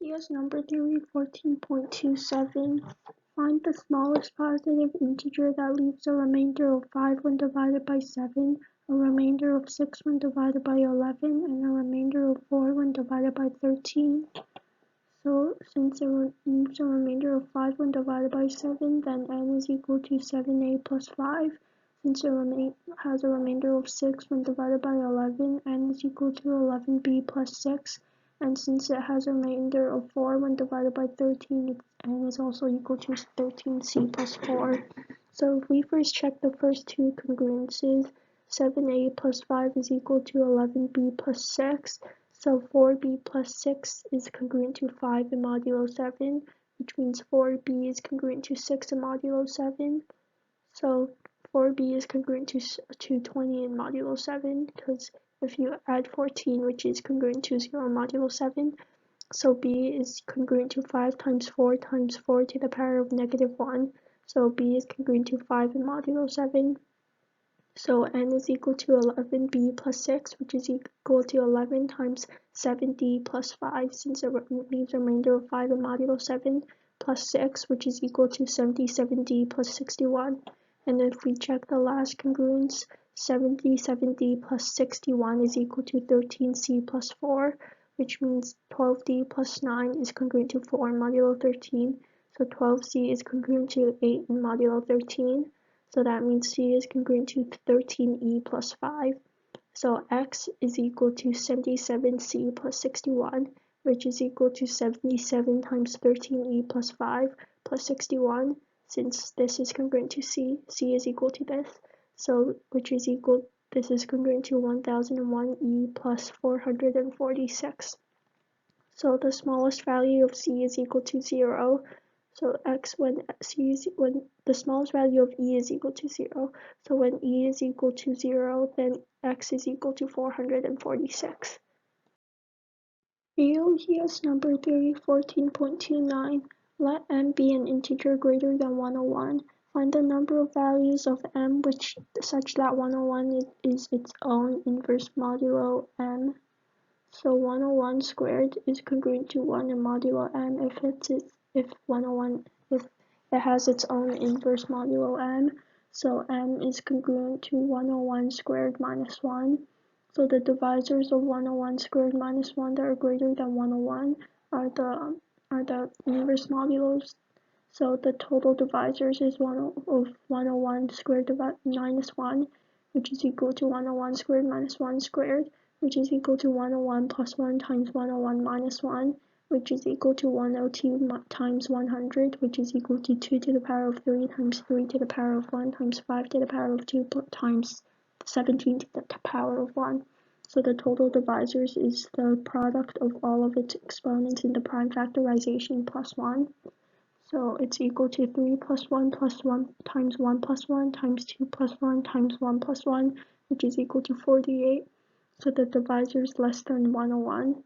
AOPS number theory 14.27. Find the smallest positive integer that leaves a remainder of 5 when divided by 7, a remainder of 6 when divided by 11, and a remainder of 4 when divided by 13. So since it leaves a remainder of 5 when divided by 7, then n is equal to 7a plus 5. Since it has a remainder of 6 when divided by 11, n is equal to 11b plus 6. And since it has a remainder of 4 when divided by 13, n is also equal to 13c plus 4. So if we first check the first two congruences, 7a plus 5 is equal to 11b plus 6. So 4b plus 6 is congruent to 5 in modulo 7, which means 4b is congruent to 6 in modulo 7. So 4b is congruent to 20 in modulo 7, because if you add 14, which is congruent to 0 in modulo 7, so b is congruent to 5 times 4 times 4 to the power of negative 1. So b is congruent to 5 in modulo 7. So n is equal to 11b plus 6, which is equal to 11 times 7d plus 5, since it leaves a remainder of 5 in modulo 7, plus 6, which is equal to 77d plus 61. And if we check the last congruence, 77d plus 61 is equal to 13c plus 4, which means 12d plus 9 is congruent to 4 in modulo 13, so 12c is congruent to 8 in modulo 13. So that means c is congruent to 13e plus 5. So x is equal to 77c plus 61, which is equal to 77 times 13e plus 5 plus 61. Since this is congruent to c is equal to this. So this is congruent to 1001e plus 446. So the smallest value of c is equal to 0. So when the smallest value of e is equal to 0. So when e is equal to 0, then x is equal to 446. AOPS number theory 14.29. Let m be an integer greater than 101. Find the number of values of m such that 101 is its own inverse modulo m. So 101 squared is congruent to 1 in modulo m if it has its own inverse modulo m. So m is congruent to 101 squared minus 1. So the divisors of 101 squared minus 1 that are greater than 101 are the inverse modulos. So the total divisors is 101 squared minus 1, which is equal to 101 squared minus 1 squared, which is equal to 101 plus 1 times 101 minus 1, which is equal to 102 times 100, which is equal to 2 to the power of 3 times 3 to the power of 1 times 5 to the power of 2 times 17 to the power of 1. So the total divisors is the product of all of its exponents in the prime factorization plus 1. So it's equal to 3 plus 1 plus 1 times 1 plus 1 times 2 plus 1 times 1 plus 1, which is equal to 48. So the divisors less than 101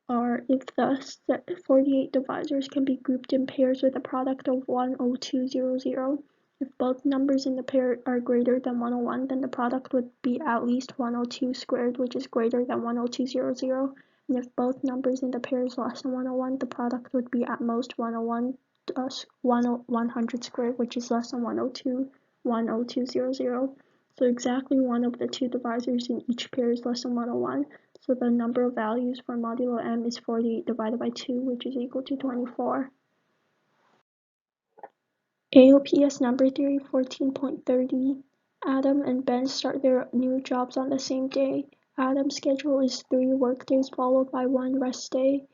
are, if thus, that 48 divisors can be grouped in pairs with a product of 10200. If both numbers in the pair are greater than 101, then the product would be at least 102 squared, which is greater than 10200. And if both numbers in the pair is less than 101, the product would be at most 100 squared, which is less than 10200. So exactly one of the two divisors in each pair is less than 101. So the number of values for modulo m is 48 divided by 2, which is equal to 24. AOPS number theory 14.30. Adam and Ben start their new jobs on the same day. Adam's schedule is 3 workdays followed by 1 rest day.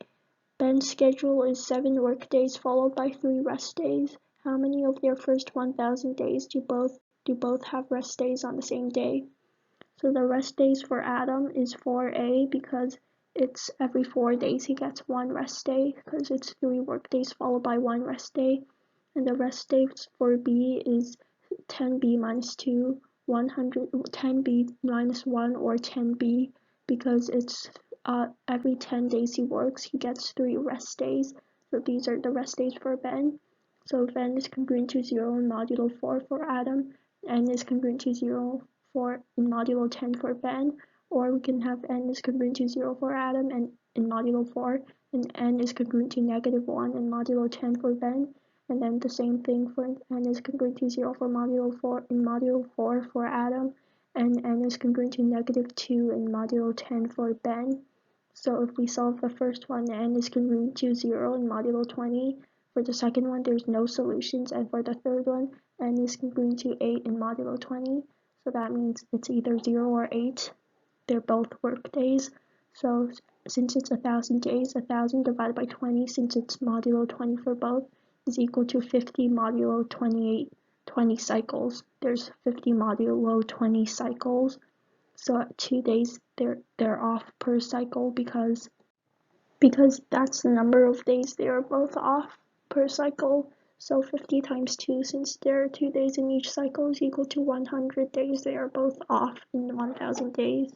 Ben's schedule is 7 workdays followed by 3 rest days. How many of their first 1,000 days do both have rest days on the same day? So the rest days for Adam is 4a because it's every 4 days he gets 1 rest day because it's 3 work days followed by 1 rest day. And the rest days for B is 10b minus 2, 10b minus 1, or 10b because it's every 10 days he works, he gets 3 rest days. So these are the rest days for Ben. So Ben is congruent to 0 in modulo 4 for Adam, n is congruent to 0 in modulo 10 for Ben, or we can have n is congruent to 0 for Adam and in modulo 4, and n is congruent to -1 and modulo 10 for Ben, and then the same thing for n is congruent to 0 for modulo 4 and modulo 4 for Adam, and n is congruent to -2 and modulo 10 for Ben. So if we solve the first one, n is congruent to 0 and modulo 20. For the second one, there's no solutions, and for the third one, n is congruent to 8 and modulo 20. So that means it's either 0 or 8. They're both work days. So since it's 1,000 days, 1,000 divided by 20, since it's modulo 20 for both, is equal to 50 modulo 28, 20 cycles. There's 50 modulo 20 cycles. So at 2 days, they're off per cycle because that's the number of days they are both off per cycle. So 50 times 2, since there are 2 days in each cycle, is equal to 100 days they are both off in 1,000 days.